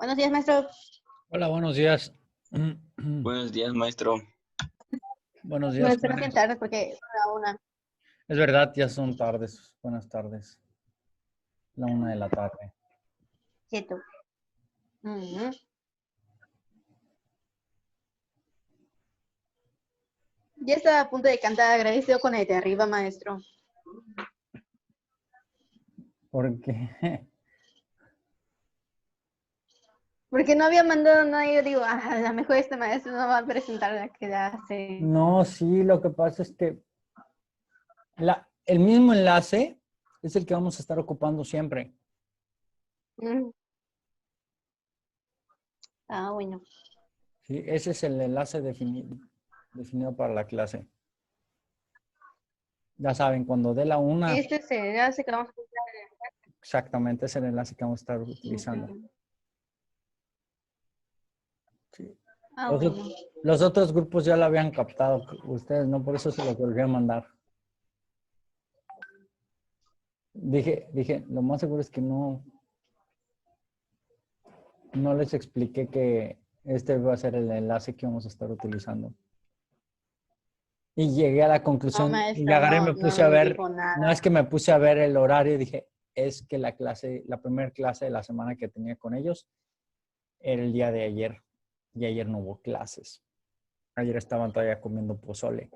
Buenos días, maestro. Hola, buenos días. Buenos días, maestro. Buenos Me días, espero sin jóvenes. tarde porque es la una. Es verdad, ya son tardes. Buenas tardes. La 1 de la tarde. Quieto. Ujú. Ya estaba a punto de cantar agradecido con el de arriba, maestro. Porque, Porque no había mandado nada y yo digo, a lo mejor este maestro no va a presentar la clase. no, sí, lo que pasa es que el mismo enlace es el que vamos a estar ocupando siempre. Mm. Ah, bueno. Sí, ese es el enlace definido para la clase. Ya saben, cuando dé la 1, Este es el enlace que vamos a usar. exactamente es el enlace que vamos a estar utilizando. Sí. Ah, Los, bueno. los otros grupos ya lo habían captado, ustedes no, por eso se los volví a mandar. Dije, lo más seguro es que no les expliqué que este va a ser el enlace que vamos a estar utilizando. Y llegué a la No, conclusión, y maestro, agarré y no, me no puse a nos ver, dijo no nada. es que me puse a ver el horario y dije, es que la primera clase de la semana que tenía con ellos era el día de ayer. Y ayer no hubo clases. Ayer estaban todavía comiendo pozole.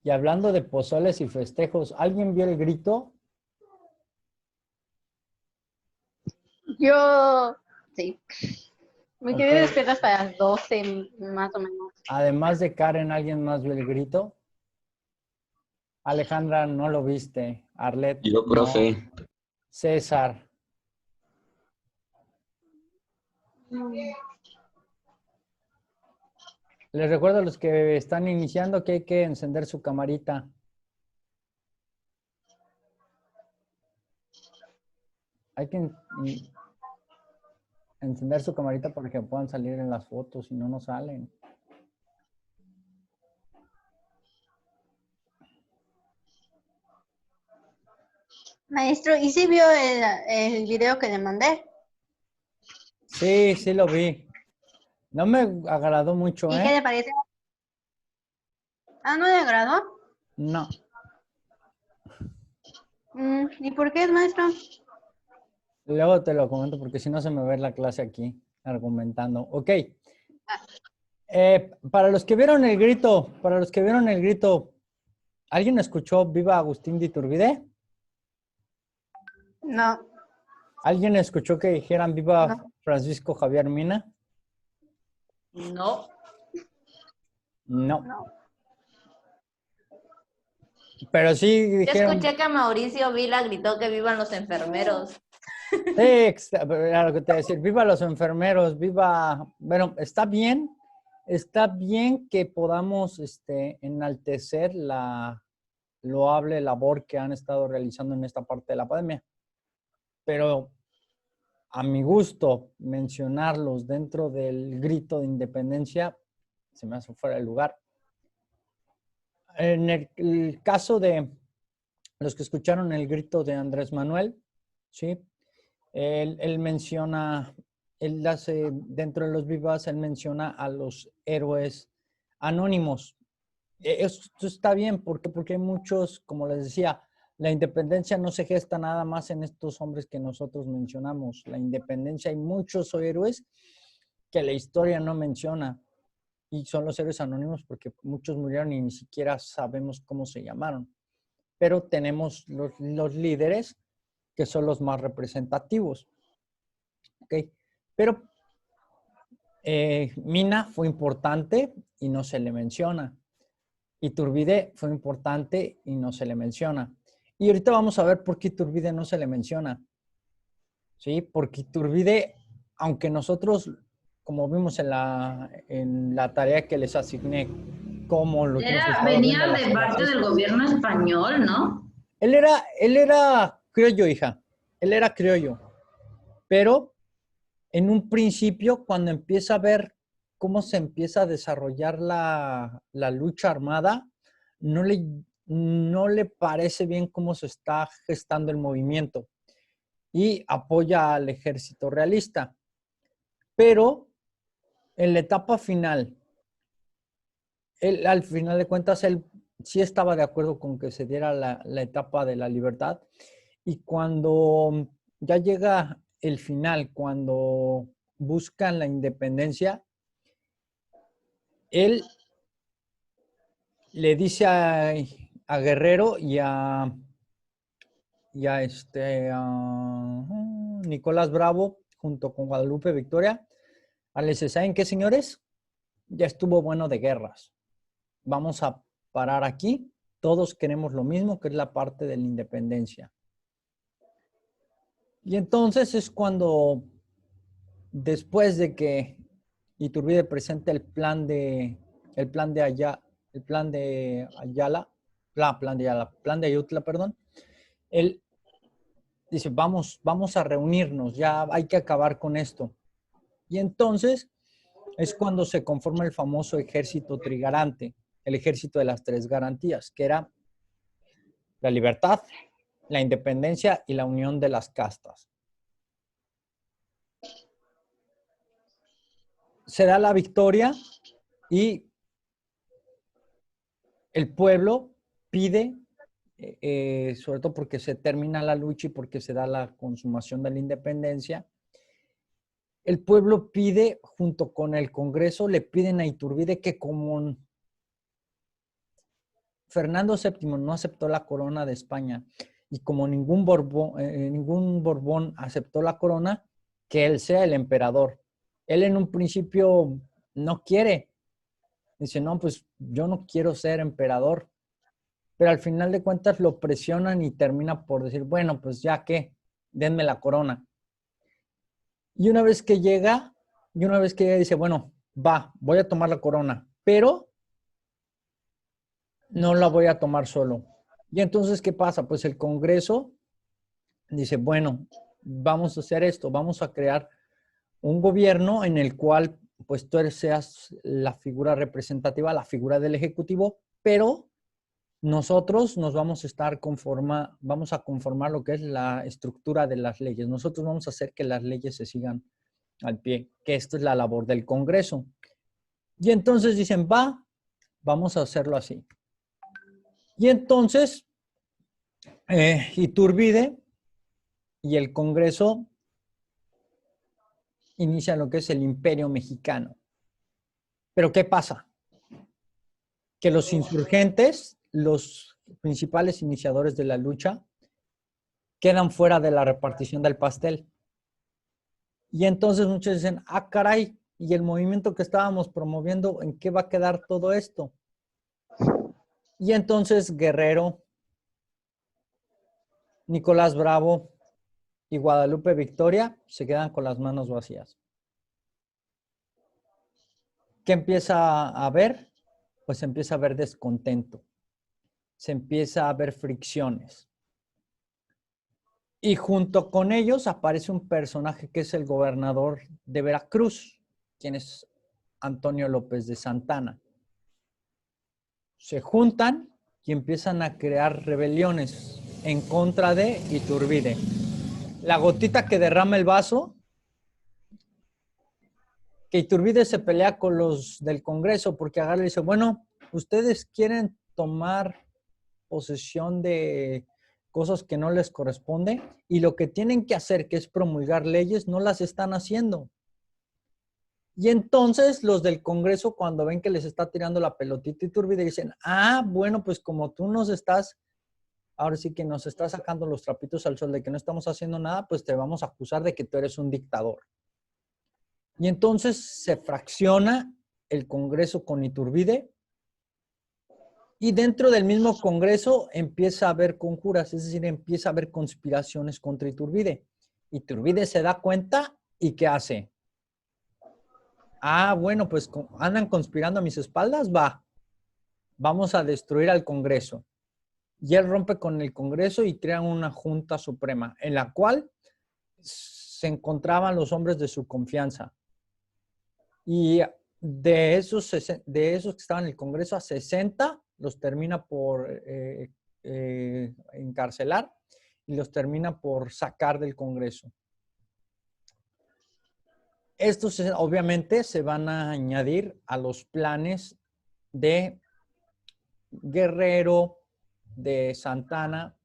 Y hablando de pozoles y festejos, ¿alguien vio el grito? Yo, sí. Me Ok. quedé despierta hasta las 12, más o menos. Además de Karen, ¿alguien más vio el grito? Alejandra, no lo viste. Arlet, Yo, no. profe. César. Les recuerdo a los que están iniciando que hay que encender su camarita. Hay que encender su camarita para que puedan salir en las fotos, si no, no salen. Maestro, ¿y si vio el video que le mandé? Sí, sí lo vi. No me agradó mucho, ¿Y qué ¿eh? le parece? Ah, ¿no le agradó? No. ¿Y por qué, maestro? Luego te lo comento porque si no se me va a ver la clase aquí argumentando. Ok. Para los que vieron el grito, ¿alguien escuchó Viva Agustín de Iturbide? No, ¿Alguien escuchó que dijeran Viva no. Francisco Javier Mina? No. No. No. Pero sí Yo dijeron, escuché que a Mauricio Vila gritó que vivan los enfermeros. sí, era lo que te iba a decir, viva los enfermeros, viva, bueno, está bien que podamos enaltecer la loable labor que han estado realizando en esta parte de la pandemia, pero a mi gusto mencionarlos dentro del grito de independencia se me hace fuera de lugar. En el caso de los que escucharon el grito de Andrés Manuel, ¿sí? Él menciona, él hace, dentro de los vivas, él menciona a los héroes anónimos. Esto está bien, porque hay muchos, como les decía, la independencia no se gesta nada más en estos hombres que nosotros mencionamos. La independencia hay muchos héroes que la historia no menciona y son los héroes anónimos porque muchos murieron y ni siquiera sabemos cómo se llamaron. Pero tenemos los líderes que son los más representativos. ¿Okay? Pero Mina fue importante y no se le menciona. Iturbide fue importante y no se le menciona. Y ahorita vamos a ver por qué Iturbide no se le menciona. ¿Sí? Porque Iturbide, aunque nosotros, como vimos en la tarea que les asigné, como lo que hemos estado viendo Venía las de parte del classes, gobierno español, ¿no? él era criollo, hija. Él era criollo. Pero en un principio, cuando empieza a ver cómo se empieza a desarrollar la lucha armada, no le no le parece bien cómo se está gestando el movimiento y apoya al ejército realista. Pero en la etapa final, él, al final de cuentas, él sí estaba de acuerdo con que se diera la etapa de la libertad. Y cuando ya llega el final, cuando buscan la independencia, él le dice a Guerrero y a Nicolás Bravo, junto con Guadalupe Victoria, le dice, ¿saben qué, señores? Ya estuvo bueno de guerras. Vamos a parar aquí. Todos queremos lo mismo, que es la parte de la independencia. Y entonces es cuando, después de que Iturbide presenta el plan de Ayutla, perdón, él dice, vamos a reunirnos, ya hay que acabar con esto. Y entonces es cuando se conforma el famoso ejército trigarante, el ejército de las tres garantías, que era la libertad, la independencia y la unión de las castas. Se da la victoria y el pueblo pide, sobre todo porque se termina la lucha y porque se da la consumación de la independencia, el pueblo pide, junto con el Congreso, le piden a Iturbide que como Fernando VII no aceptó la corona de España y como ningún Borbón aceptó la corona, que él sea el emperador. Él en un principio no quiere. Dice, no, pues yo no quiero ser emperador. Pero al final de cuentas lo presionan y termina por decir, bueno, pues ya que, denme la corona. Y una vez que llega, dice, bueno, voy a tomar la corona, pero no la voy a tomar solo. Y entonces, ¿qué pasa? Pues el Congreso dice, bueno, vamos a hacer esto, vamos a crear un gobierno en el cual pues tú seas la figura representativa, la figura del Ejecutivo, pero nosotros nos vamos a conformar lo que es la estructura de las leyes. Nosotros vamos a hacer que las leyes se sigan al pie, que esto es la labor del Congreso. Y entonces dicen, vamos a hacerlo así. Y entonces, Iturbide y el Congreso inician lo que es el Imperio Mexicano. Pero ¿qué pasa? Que los insurgentes, los principales iniciadores de la lucha, quedan fuera de la repartición del pastel. Y entonces muchos dicen, caray, ¿y el movimiento que estábamos promoviendo, en qué va a quedar todo esto? Y entonces Guerrero, Nicolás Bravo y Guadalupe Victoria se quedan con las manos vacías. ¿Qué empieza a haber? Pues se empieza a ver descontento. Se empieza a ver fricciones. Y junto con ellos aparece un personaje que es el gobernador de Veracruz, quien es Antonio López de Santana. Se juntan y empiezan a crear rebeliones en contra de Iturbide. La gotita que derrama el vaso, que Iturbide se pelea con los del Congreso porque agarra y dice, bueno, ustedes quieren tomar posesión de cosas que no les corresponde y lo que tienen que hacer, que es promulgar leyes, no las están haciendo. Y entonces los del Congreso, cuando ven que les está tirando la pelotita Iturbide, dicen, bueno, pues como tú ahora sí que nos estás sacando los trapitos al sol de que no estamos haciendo nada, pues te vamos a acusar de que tú eres un dictador. Y entonces se fracciona el Congreso con Iturbide y dentro del mismo Congreso empieza a haber conjuras, es decir, empieza a haber conspiraciones contra Iturbide. Iturbide se da cuenta y ¿qué hace? Bueno, pues andan conspirando a mis espaldas, vamos a destruir al Congreso. Y él rompe con el Congreso y crean una Junta Suprema, en la cual se encontraban los hombres de su confianza. Y de esos que estaban en el Congreso, a 60 los termina por encarcelar y los termina por sacar del Congreso. Estos obviamente se van a añadir a los planes de Guerrero, de Santana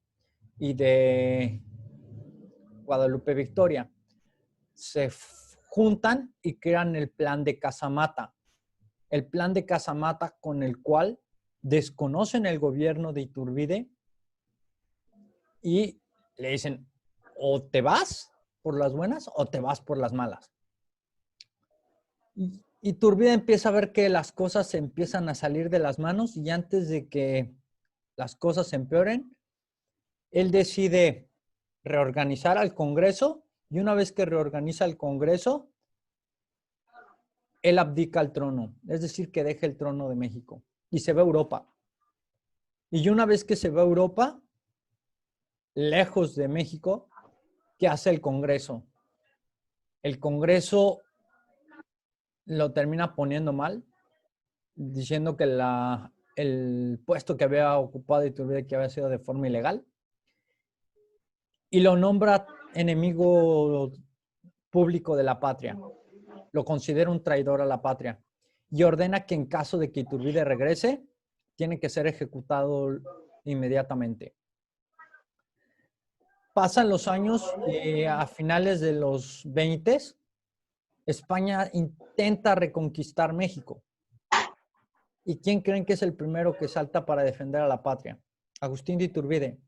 y de Guadalupe Victoria. Se juntan y crean el plan de Casamata. El plan de Casamata con el cual desconocen el gobierno de Iturbide y le dicen, o te vas por las buenas o te vas por las malas. Iturbide empieza a ver que las cosas se empiezan a salir de las manos y antes de que las cosas se empeoren, él decide reorganizar al Congreso y una vez que reorganiza el Congreso, él abdica al trono, es decir, que deja el trono de México y se va a Europa. Y una vez que se va a Europa, lejos de México, ¿qué hace el Congreso? El Congreso lo termina poniendo mal, diciendo que el puesto que había ocupado Iturbide que había sido de forma ilegal y lo nombra enemigo público de la patria. Lo considera un traidor a la patria y ordena que en caso de que Iturbide regrese, tiene que ser ejecutado inmediatamente. Pasan los años y a finales de los 20, España intenta reconquistar México. ¿Y quién creen que es el primero que salta para defender a la patria? Agustín de Iturbide.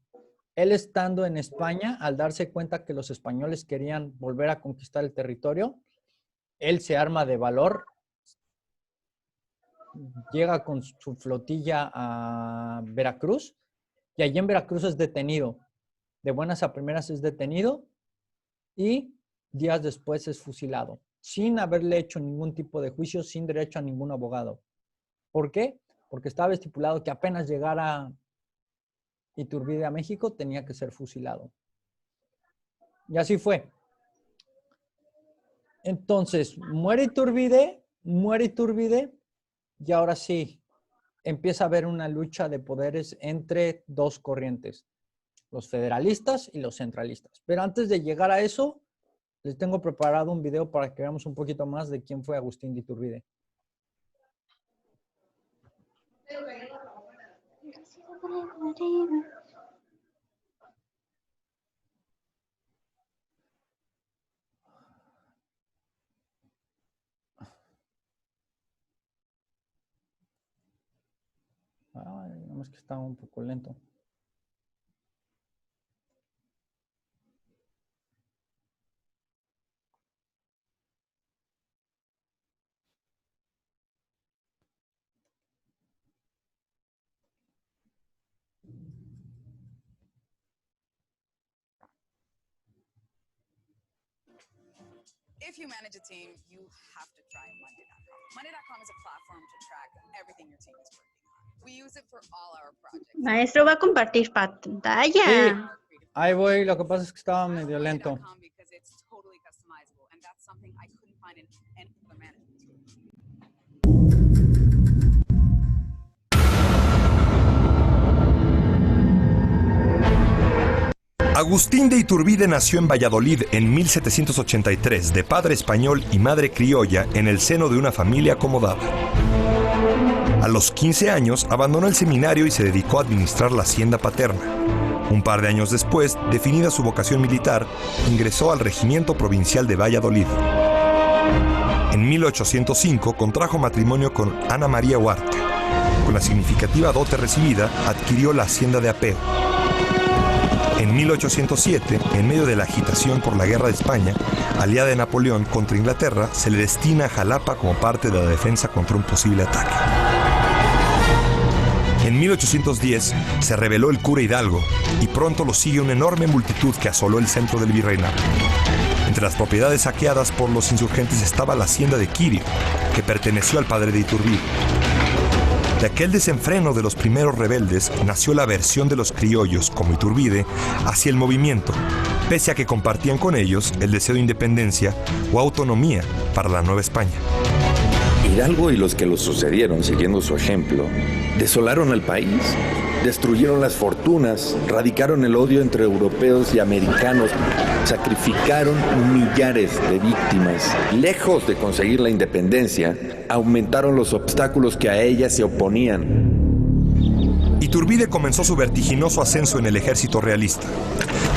Él estando en España, al darse cuenta que los españoles querían volver a conquistar el territorio, él se arma de valor, llega con su flotilla a Veracruz y allí en Veracruz es detenido. De buenas a primeras es detenido y días después es fusilado, sin haberle hecho ningún tipo de juicio, sin derecho a ningún abogado. ¿Por qué? Porque estaba estipulado que apenas llegara Iturbide a México, tenía que ser fusilado. Y así fue. Entonces, muere Iturbide, y ahora sí, empieza a haber una lucha de poderes entre dos corrientes, los federalistas y los centralistas. Pero antes de llegar a eso, les tengo preparado un video para que veamos un poquito más de quién fue Agustín de Iturbide. Ay, no, es que está un poco lento. If you manage a team, you have to try Monday.com. Monday.com is a platform to track everything your team is working on. We use it for all our projects. Maestro, va a compartir pantalla. Sí, ahí voy. Lo que pasa es que estaba medio lento. Because it's totally customizable, and that's something I couldn't find in any other management tool. Agustín de Iturbide nació en Valladolid en 1783, de padre español y madre criolla, en el seno de una familia acomodada. A los 15 años abandonó el seminario y se dedicó a administrar la hacienda paterna. Un par de años después, definida su vocación militar, ingresó al Regimiento Provincial de Valladolid. En 1805 contrajo matrimonio con Ana María Huarte. Con la significativa dote recibida, adquirió la hacienda de Apeo. En 1807, en medio de la agitación por la Guerra de España, aliada de Napoleón contra Inglaterra, se le destina a Jalapa como parte de la defensa contra un posible ataque. En 1810 se rebeló el cura Hidalgo y pronto lo sigue una enorme multitud que asoló el centro del virreinato. Entre las propiedades saqueadas por los insurgentes estaba la hacienda de Quirio, que perteneció al padre de Iturbide. De aquel desenfreno de los primeros rebeldes nació la aversión de los criollos, como Iturbide, hacia el movimiento, pese a que compartían con ellos el deseo de independencia o autonomía para la Nueva España. Hidalgo y los que lo sucedieron, siguiendo su ejemplo, desolaron al país, destruyeron las fortunas, radicaron el odio entre europeos y americanos, sacrificaron millares de víctimas. Lejos de conseguir la independencia, aumentaron los obstáculos que a ella se oponían. Iturbide comenzó su vertiginoso ascenso en el ejército realista.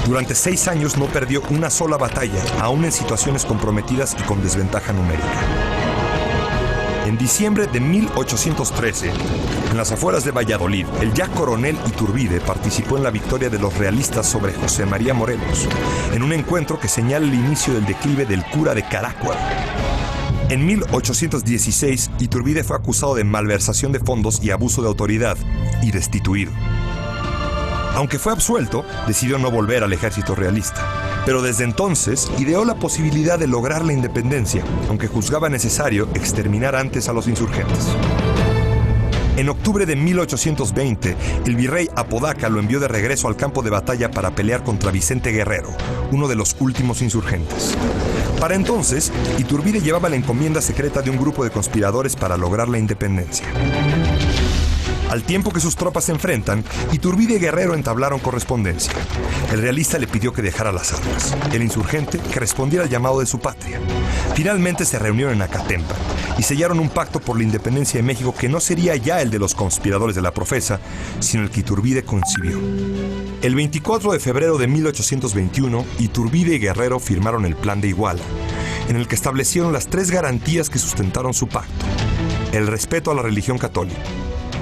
Durante 6 años no perdió una sola batalla, aún en situaciones comprometidas y con desventaja numérica. En diciembre de 1813, en las afueras de Valladolid, el ya coronel Iturbide participó en la victoria de los realistas sobre José María Morelos, en un encuentro que señala el inicio del declive del cura de Carácuaro. En 1816, Iturbide fue acusado de malversación de fondos y abuso de autoridad, y destituido. Aunque fue absuelto, decidió no volver al ejército realista. Pero desde entonces ideó la posibilidad de lograr la independencia, aunque juzgaba necesario exterminar antes a los insurgentes. En octubre de 1820, el virrey Apodaca lo envió de regreso al campo de batalla para pelear contra Vicente Guerrero, uno de los últimos insurgentes. Para entonces, Iturbide llevaba la encomienda secreta de un grupo de conspiradores para lograr la independencia. Al tiempo que sus tropas se enfrentan, Iturbide y Guerrero entablaron correspondencia. El realista le pidió que dejara las armas, el insurgente que respondiera al llamado de su patria. Finalmente se reunieron en Acatempa y sellaron un pacto por la independencia de México que no sería ya el de los conspiradores de la Profesa, sino el que Iturbide concibió. El 24 de febrero de 1821, Iturbide y Guerrero firmaron el Plan de Iguala, en el que establecieron las 3 garantías que sustentaron su pacto: el respeto a la religión católica,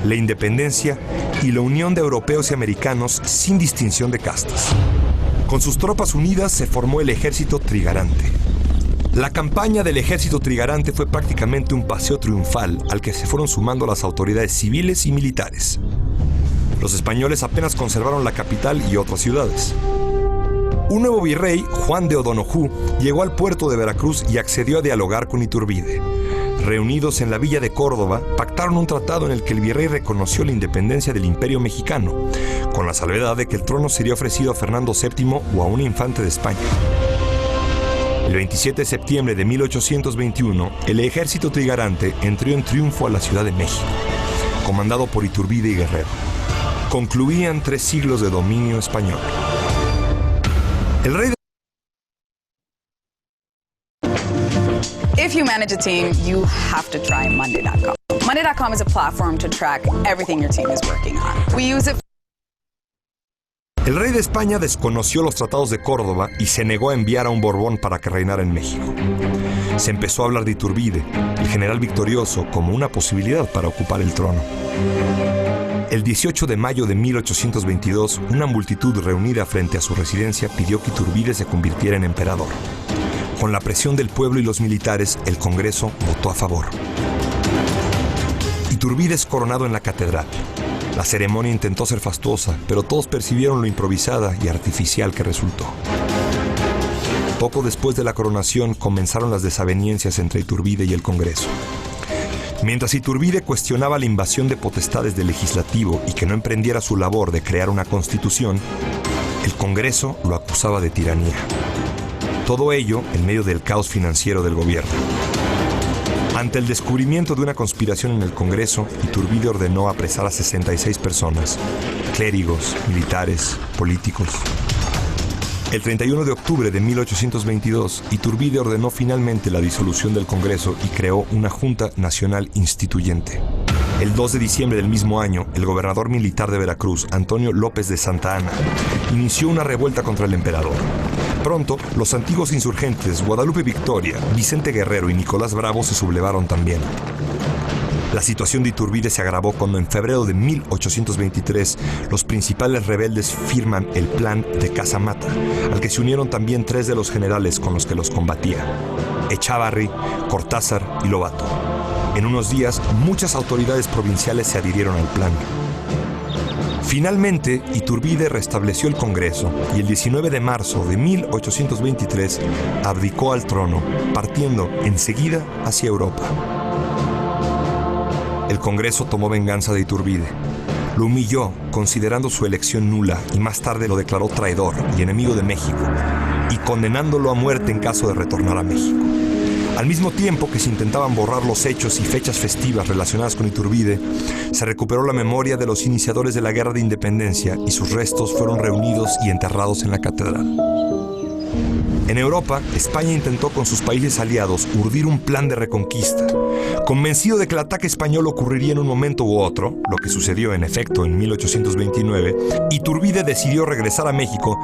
la independencia y la unión de europeos y americanos sin distinción de castas. Con sus tropas unidas se formó el Ejército Trigarante. La campaña del Ejército Trigarante fue prácticamente un paseo triunfal al que se fueron sumando las autoridades civiles y militares. Los españoles apenas conservaron la capital y otras ciudades. Un nuevo virrey, Juan de O'Donojú, llegó al puerto de Veracruz y accedió a dialogar con Iturbide. Reunidos en la villa de Córdoba, pactaron un tratado en el que el virrey reconoció la independencia del Imperio Mexicano, con la salvedad de que el trono sería ofrecido a Fernando VII o a un infante de España. El 27 de septiembre de 1821, el ejército trigarante entró en triunfo a la Ciudad de México, comandado por Iturbide y Guerrero. Concluían 3 siglos de dominio español. El rey If you manage a team, you have to try Monday.com. Monday.com is a platform to track everything your team is working on. We use it. El rey de España desconoció los tratados de Córdoba y se negó a enviar a un Borbón para que reinara en México. Se empezó a hablar de Iturbide, el general victorioso, como una posibilidad para ocupar el trono. El 18 de mayo de 1822, una multitud reunida frente a su residencia pidió que Iturbide se convirtiera en emperador. Con la presión del pueblo y los militares, el Congreso votó a favor. Iturbide es coronado en la catedral. La ceremonia intentó ser fastuosa, pero todos percibieron lo improvisada y artificial que resultó. Poco después de la coronación comenzaron las desavenencias entre Iturbide y el Congreso. Mientras Iturbide cuestionaba la invasión de potestades del legislativo y que no emprendiera su labor de crear una constitución, el Congreso lo acusaba de tiranía. Todo ello en medio del caos financiero del gobierno. Ante el descubrimiento de una conspiración en el Congreso, Iturbide ordenó apresar a 66 personas, clérigos, militares, políticos. El 31 de octubre de 1822, Iturbide ordenó finalmente la disolución del Congreso y creó una Junta Nacional Instituyente. El 2 de diciembre del mismo año, el gobernador militar de Veracruz, Antonio López de Santa Anna, inició una revuelta contra el emperador. Pronto, los antiguos insurgentes Guadalupe Victoria, Vicente Guerrero y Nicolás Bravo se sublevaron también. La situación de Iturbide se agravó cuando en febrero de 1823 los principales rebeldes firman el Plan de Casamata, al que se unieron también 3 de los generales con los que los combatía: Echavarri, Cortázar y Lobato. En unos días, muchas autoridades provinciales se adhirieron al plan. Finalmente, Iturbide restableció el Congreso y el 19 de marzo de 1823 abdicó al trono, partiendo enseguida hacia Europa. El Congreso tomó venganza de Iturbide. Lo humilló, considerando su elección nula, y más tarde lo declaró traidor y enemigo de México, y condenándolo a muerte en caso de retornar a México. Al mismo tiempo que se intentaban borrar los hechos y fechas festivas relacionadas con Iturbide, se recuperó la memoria de los iniciadores de la Guerra de Independencia y sus restos fueron reunidos y enterrados en la catedral. En Europa, España intentó con sus países aliados urdir un plan de reconquista. Convencido de que el ataque español ocurriría en un momento u otro, lo que sucedió en efecto en 1829, Iturbide decidió regresar a México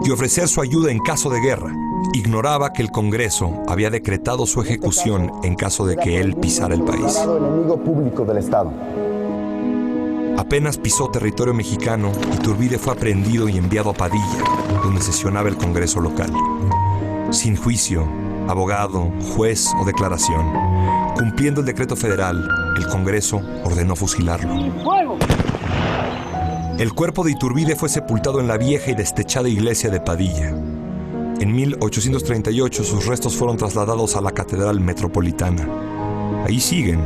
y ofrecer su ayuda en caso de guerra. Ignoraba que el Congreso había decretado su ejecución en caso de que él pisara el país. Enemigo público del Estado. Apenas pisó territorio mexicano, Iturbide fue aprehendido y enviado a Padilla, donde sesionaba el Congreso local. Sin juicio, abogado, juez o declaración, cumpliendo el decreto federal, el Congreso ordenó fusilarlo. El cuerpo de Iturbide fue sepultado en la vieja y destechada iglesia de Padilla. En 1838 sus restos fueron trasladados a la Catedral Metropolitana. Ahí siguen,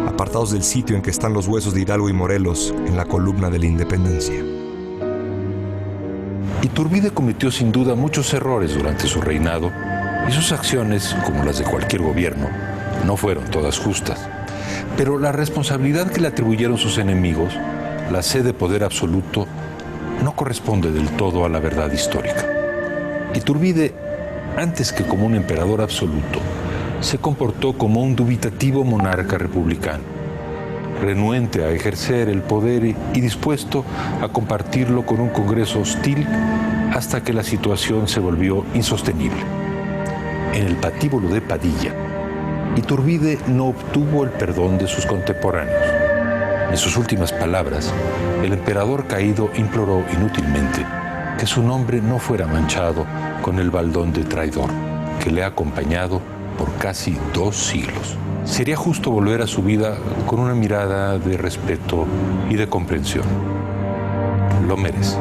apartados del sitio en que están los huesos de Hidalgo y Morelos, en la columna de la Independencia. Iturbide cometió sin duda muchos errores durante su reinado y sus acciones, como las de cualquier gobierno, no fueron todas justas. Pero la responsabilidad que le atribuyeron sus enemigos, la sed de poder absoluto, no corresponde del todo a la verdad histórica. Iturbide, antes que como un emperador absoluto, se comportó como un dubitativo monarca republicano, renuente a ejercer el poder y dispuesto a compartirlo con un Congreso hostil hasta que la situación se volvió insostenible. En el patíbulo de Padilla, Iturbide no obtuvo el perdón de sus contemporáneos. En sus últimas palabras, el emperador caído imploró inútilmente que su nombre no fuera manchado con el baldón de traidor que le ha acompañado por casi 2 siglos. Sería justo volver a su vida con una mirada de respeto y de comprensión. Lo merece.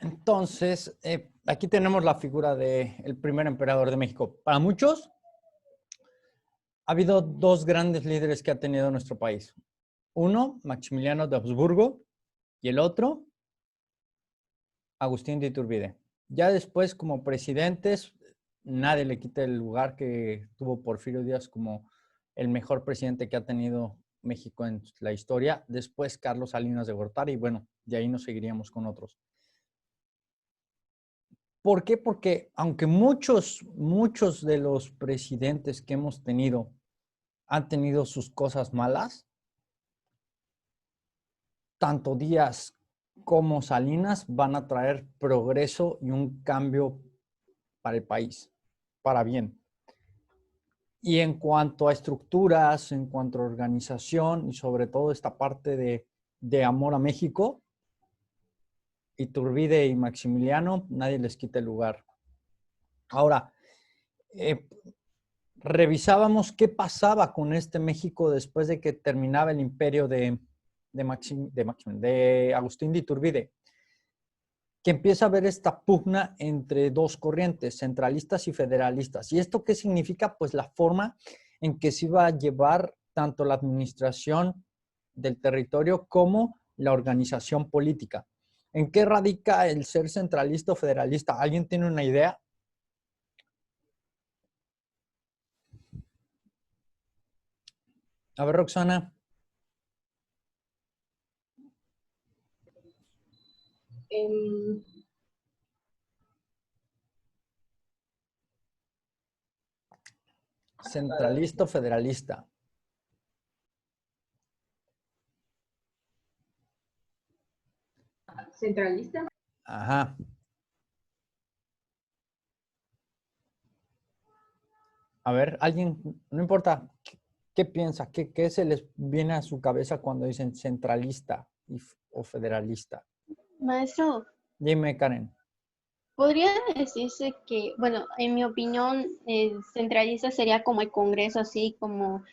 Entonces, aquí tenemos la figura del primer emperador de México. Para muchos, ha habido 2 grandes líderes que ha tenido nuestro país. Uno, Maximiliano de Habsburgo, y el otro, Agustín de Iturbide. Ya después, como presidentes, nadie le quita el lugar que tuvo Porfirio Díaz como el mejor presidente que ha tenido México en la historia. Después, Carlos Salinas de Gortari, y bueno, de ahí nos seguiríamos con otros. ¿Por qué? Porque aunque muchos de los presidentes que hemos tenido han tenido sus cosas malas, tanto Díaz como Salinas van a traer progreso y un cambio para el país, para bien. Y en cuanto a estructuras, en cuanto a organización y sobre todo esta parte de amor a México, Iturbide y Maximiliano, nadie les quita el lugar. Ahora, revisábamos qué pasaba con este México después de que terminaba el imperio de Agustín de Iturbide, que empieza a haber esta pugna entre 2 corrientes, centralistas y federalistas. ¿Y esto qué significa? Pues la forma en que se iba a llevar tanto la administración del territorio como la organización política. ¿En qué radica el ser centralista o federalista? ¿Alguien tiene una idea? A ver, Roxana. Centralista o federalista. ¿Centralista? Ajá. A ver, alguien, no importa, ¿qué piensa? ¿Qué se les viene a su cabeza cuando dicen centralista o federalista? Maestro, Dime, Karen. podría decirse que, bueno, en mi opinión, el centralista sería como el Congreso, así como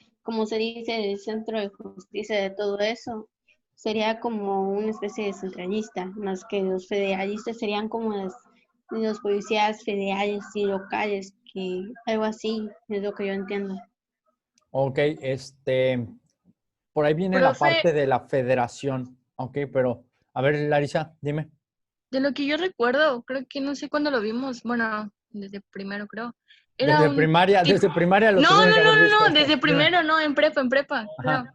se dice, el centro de justicia de todo eso. Sería como una especie de centralista, más que los federalistas serían como los policías federales y locales que algo así es lo que yo entiendo. Ok, por ahí viene la Profe. parte de la federación. Ok, pero, a ver, Larisa, dime. De lo que yo recuerdo, creo que no sé cuándo lo vimos, bueno, desde primero creo. Era Desde primaria lo No, tuvieron que haber visto esto. desde Dime. primero, no, en prepa, creo. Ajá.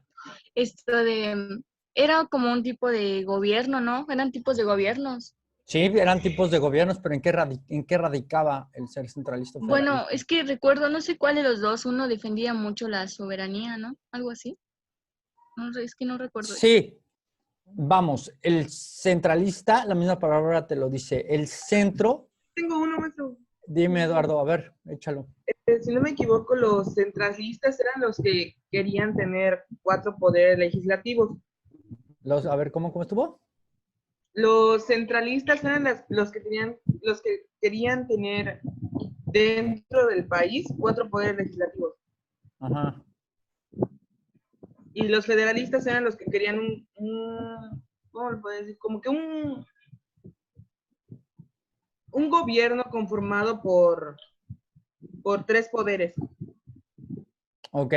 Esto de, era como un tipo de gobierno, ¿no? Eran tipos de gobiernos. Sí, eran tipos de gobiernos, pero ¿en qué radicaba el ser centralista o federalista? Bueno, es que recuerdo, no sé cuál de los dos, uno defendía mucho la soberanía, ¿no? Algo así. No, es que no recuerdo. Sí, vamos, el centralista, la misma palabra te lo dice, el centro. Tengo uno, maestro. Dime, Eduardo, a ver, échalo. Si no me equivoco, los centralistas eran los que querían tener 4 poderes legislativos. A ver, ¿cómo estuvo? Los centralistas eran los que querían tener dentro del país 4 poderes legislativos. Ajá. Y los federalistas eran los que querían ¿cómo lo puedo decir? Como que un gobierno conformado por 3 poderes. Ok.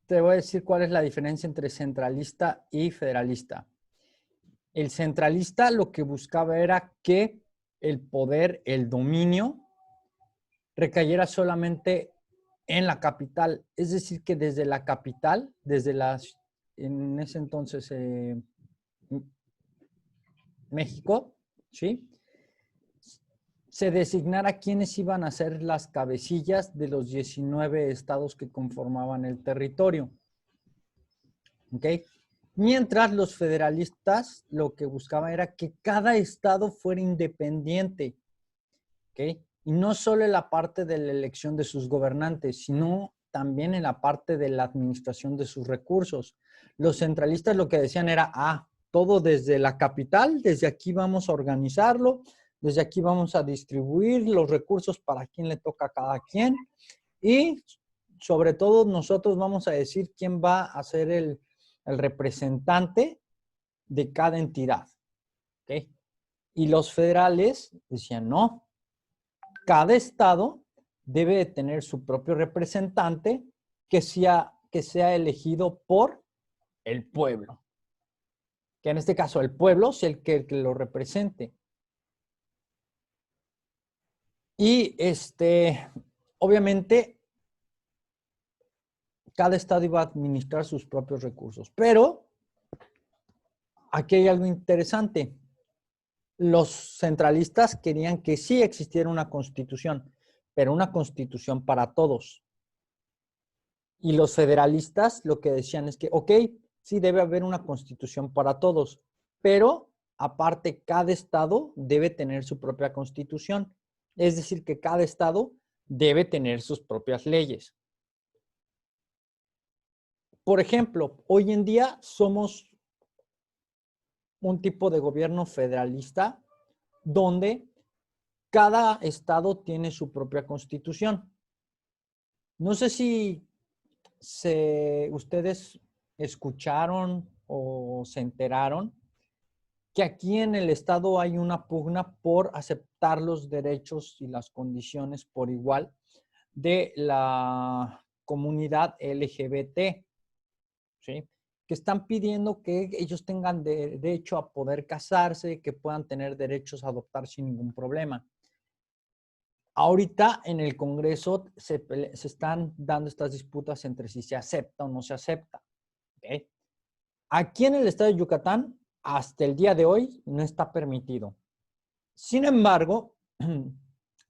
Te voy a decir cuál es la diferencia entre centralista y federalista. El centralista lo que buscaba era que el poder, el dominio, recayera solamente en la capital. Es decir, que desde la capital, en ese entonces México, ¿sí?, se designara quiénes iban a ser las cabecillas de los 19 estados que conformaban el territorio. ¿Ok? Mientras los federalistas lo que buscaban era que cada estado fuera independiente. ¿Ok? Y no solo en la parte de la elección de sus gobernantes, sino también en la parte de la administración de sus recursos. Los centralistas lo que decían era, todo desde la capital, desde aquí vamos a organizarlo, desde aquí vamos a distribuir los recursos para quién le toca a cada quien y sobre todo nosotros vamos a decir quién va a ser el representante de cada entidad. ¿Okay? Y los federales decían, no, cada estado debe de tener su propio representante que sea elegido por el pueblo. Que en este caso el pueblo sea el que lo represente. Y obviamente, cada estado iba a administrar sus propios recursos. Pero aquí hay algo interesante. Los centralistas querían que sí existiera una constitución, pero una constitución para todos. Y los federalistas lo que decían es que, ok, sí debe haber una constitución para todos, pero aparte cada estado debe tener su propia constitución. Es decir, que cada estado debe tener sus propias leyes. Por ejemplo, hoy en día somos un tipo de gobierno federalista donde cada estado tiene su propia constitución. No sé si ustedes escucharon o se enteraron que aquí en el estado hay una pugna por aceptar los derechos y las condiciones por igual de la comunidad LGBT, ¿sí? Que están pidiendo que ellos tengan derecho a poder casarse, que puedan tener derechos a adoptar sin ningún problema. Ahorita en el Congreso se están dando estas disputas entre si se acepta o no se acepta. ¿Okay? Aquí en el estado de Yucatán, hasta el día de hoy, no está permitido. Sin embargo,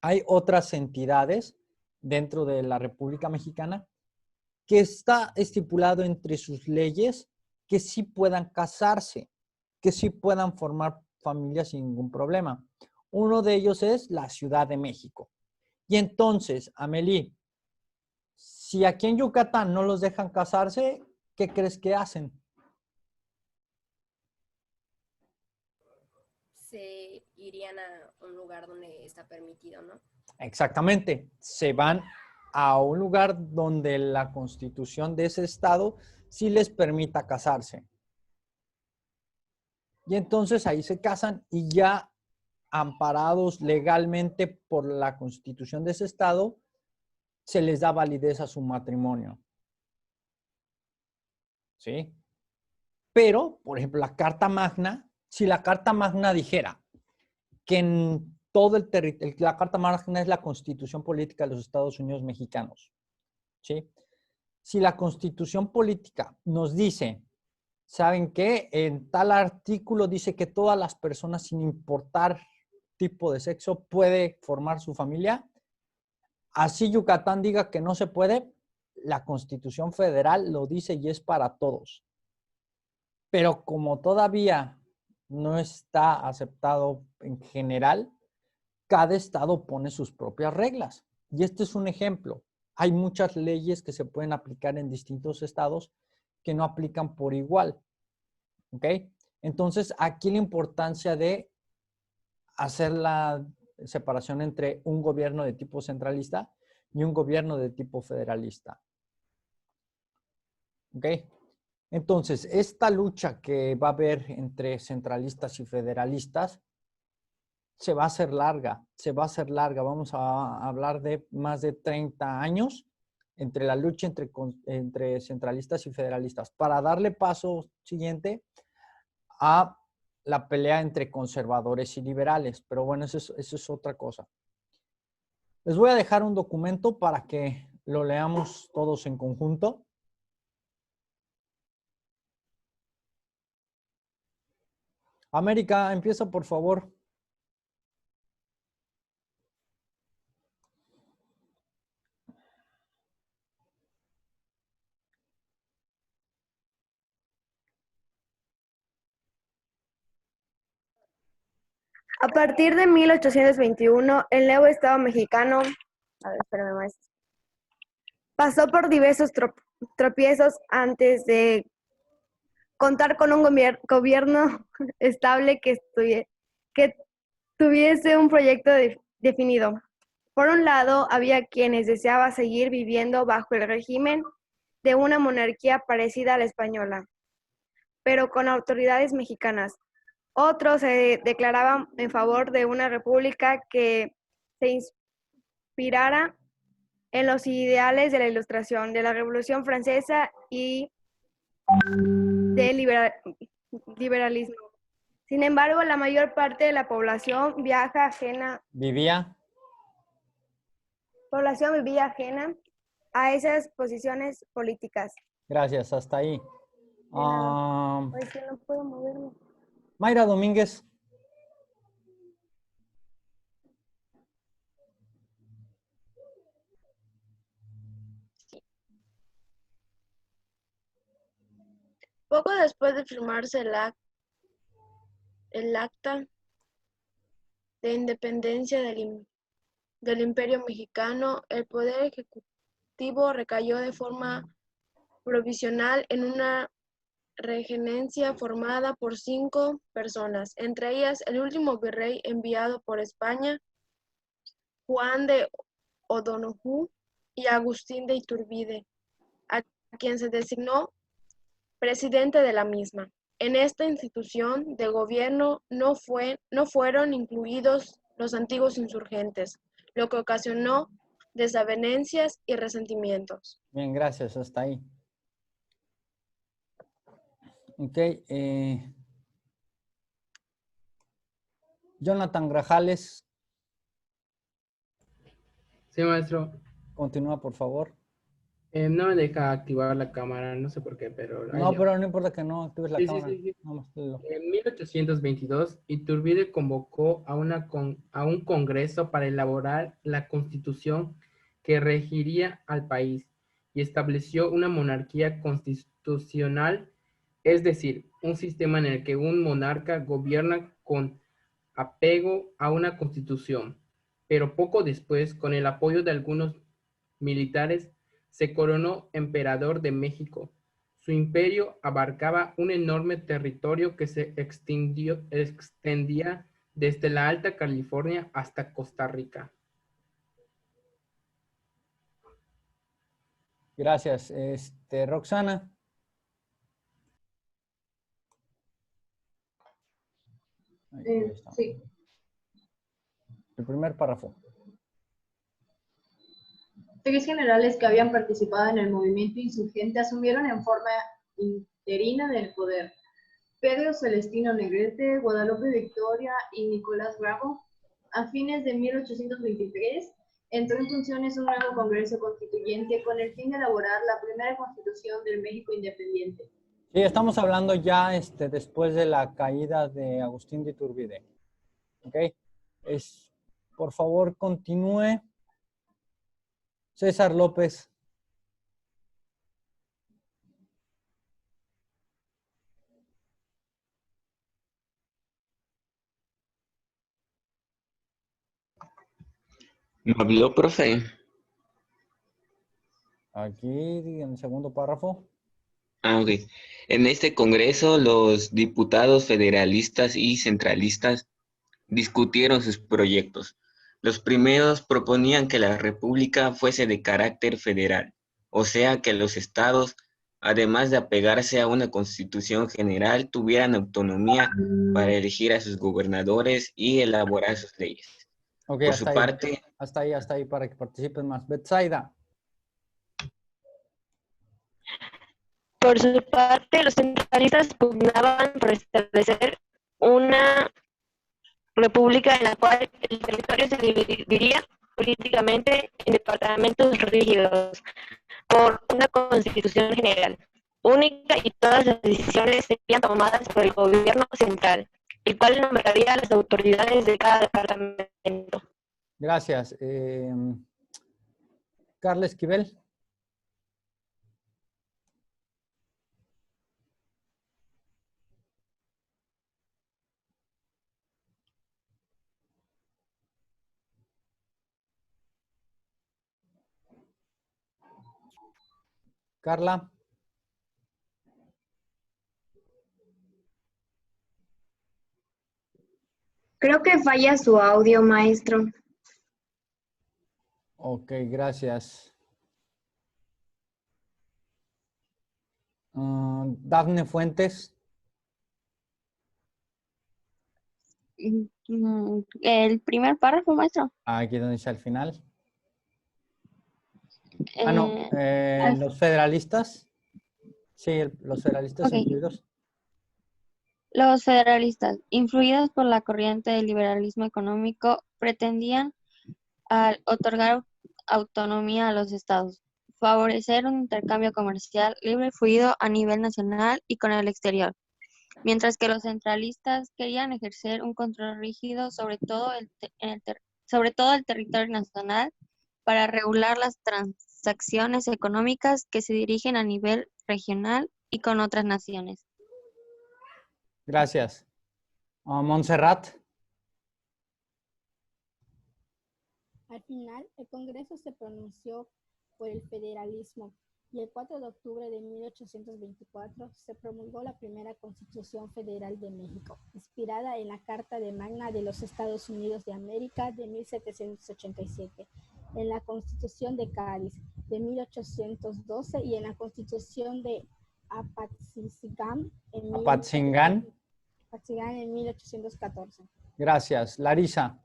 hay otras entidades dentro de la República Mexicana que está estipulado entre sus leyes que sí puedan casarse, que sí puedan formar familias sin ningún problema. Uno de ellos es la Ciudad de México. Y entonces, Amelie, si aquí en Yucatán no los dejan casarse, ¿qué crees que hacen? Se irían a un lugar donde está permitido, ¿no? Exactamente. Se van a un lugar donde la constitución de ese estado sí les permita casarse. Y entonces ahí se casan y ya amparados legalmente por la constitución de ese estado, se les da validez a su matrimonio. ¿Sí? Pero, por ejemplo, la Carta Magna, si la Carta Magna dijera que en todo el territorio, la Carta Magna es la Constitución Política de los Estados Unidos Mexicanos, ¿sí? Si la Constitución Política nos dice, ¿saben qué? En tal artículo dice que todas las personas, sin importar tipo de sexo, puede formar su familia. Así Yucatán diga que no se puede, la Constitución Federal lo dice y es para todos. Pero como todavía no está aceptado en general, cada estado pone sus propias reglas. Y este es un ejemplo. Hay muchas leyes que se pueden aplicar en distintos estados que no aplican por igual. ¿Ok? Entonces, aquí la importancia de hacer la separación entre un gobierno de tipo centralista y un gobierno de tipo federalista. ¿Ok? Entonces, esta lucha que va a haber entre centralistas y federalistas se va a hacer larga, se va a hacer larga. Vamos a hablar de más de 30 años entre la lucha entre centralistas y federalistas para darle paso siguiente a la pelea entre conservadores y liberales. Pero bueno, eso es otra cosa. Les voy a dejar un documento para que lo leamos todos en conjunto. América, empieza por favor. A partir de 1821, el nuevo Estado mexicano, pasó por diversos tropiezos antes de contar con un gobierno estable que tuviese un proyecto definido. Por un lado, había quienes deseaban seguir viviendo bajo el régimen de una monarquía parecida a la española, pero con autoridades mexicanas. Otros se declaraban en favor de una república que se inspirara en los ideales de la Ilustración, de la Revolución Francesa y del liberalismo. Sin embargo, la mayor parte de la población vivía ajena a esas posiciones políticas. Gracias, hasta ahí. Es que no puedo moverme. Mayra Domínguez. Poco después de firmarse el Acta de Independencia del Imperio Mexicano, el poder ejecutivo recayó de forma provisional en una regencia formada por 5 personas, entre ellas el último virrey enviado por España, Juan de O'Donoghue, y Agustín de Iturbide, a quien se designó presidente de la misma. En esta institución de gobierno no fueron incluidos los antiguos insurgentes, lo que ocasionó desavenencias y resentimientos. Bien, gracias, hasta ahí. Ok. Jonathan Grajales. Sí, maestro. Continúa, por favor. No me deja activar la cámara, no sé por qué, pero... No, pero no importa que no actives la cámara. Sí. Vamos, dilo. En 1822, Iturbide convocó a un congreso para elaborar la constitución que regiría al país y estableció una monarquía constitucional, es decir, un sistema en el que un monarca gobierna con apego a una constitución. Pero poco después, con el apoyo de algunos militares, se coronó emperador de México. Su imperio abarcaba un enorme territorio que se extendía desde la Alta California hasta Costa Rica. Gracias. Roxana. Sí. El primer párrafo. 3 generales que habían participado en el movimiento insurgente asumieron en forma interina del poder. Pedro Celestino Negrete, Guadalupe Victoria y Nicolás Bravo. A fines de 1823, entró en funciones un nuevo Congreso Constituyente con el fin de elaborar la primera Constitución del México independiente. Sí, estamos hablando ya después de la caída de Agustín de Iturbide. ¿Ok? Por favor, continúe. César López. ¿Me habló, profe? Aquí, en el segundo párrafo. Ah, ok. En este Congreso, los diputados federalistas y centralistas discutieron sus proyectos. Los primeros proponían que la República fuese de carácter federal, o sea que los estados, además de apegarse a una constitución general, tuvieran autonomía para elegir a sus gobernadores y elaborar sus leyes. Ok, Por su parte, hasta ahí, para que participen más. Betsaida. Por su parte, los centralistas pugnaban por establecer una república en la cual el territorio se dividiría políticamente en departamentos rígidos por una constitución general única y todas las decisiones serían tomadas por el gobierno central, el cual nombraría a las autoridades de cada departamento. Gracias. Carla Esquivel. Carla. Creo que falla su audio, maestro. Ok, gracias. Dafne Fuentes. El primer párrafo, maestro. Aquí donde dice al final. Al- Los federalistas. Sí, los federalistas Ok. incluidos. Los federalistas, influidos por la corriente del liberalismo económico, pretendían al otorgar autonomía a los estados, favorecer un intercambio comercial libre y fluido a nivel nacional y con el exterior, mientras que los centralistas querían ejercer un control rígido sobre todo el territorio nacional para regular las transacciones económicas que se dirigen a nivel regional y con otras naciones. Gracias. Montserrat. Al final, el Congreso se pronunció por el federalismo y el 4 de octubre de 1824 se promulgó la primera Constitución Federal de México, inspirada en la Carta de Magna de los Estados Unidos de América de 1787, en la Constitución de Cádiz de 1812 y en la Constitución de Apatzingán en 1814. Gracias. Larisa.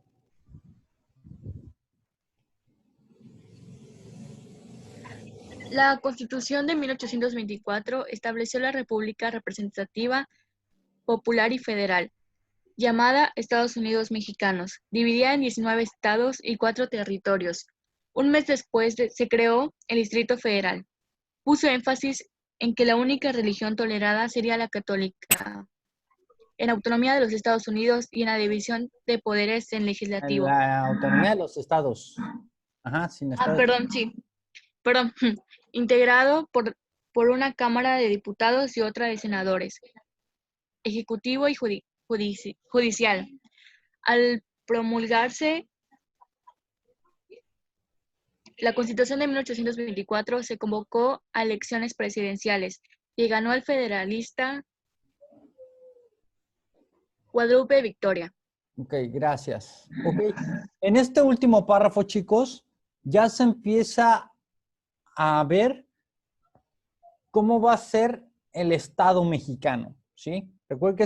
La Constitución de 1824 estableció la República Representativa, Popular y Federal, llamada Estados Unidos Mexicanos, dividida en 19 estados y 4 territorios. Un mes después se creó el Distrito Federal. Puso énfasis en que la única religión tolerada sería la católica, en autonomía de los Estados Unidos y en la división de poderes en legislativo. La autonomía de los estados. Ajá, sin estados. Perdón, integrado por una Cámara de Diputados y otra de Senadores, Ejecutivo y Judicial. Al promulgarse la Constitución de 1824, se convocó a elecciones presidenciales y ganó el federalista Guadalupe Victoria. Ok, gracias. Okay. En este último párrafo, chicos, ya se empieza a ver cómo va a ser el Estado mexicano, ¿sí? Recuerden que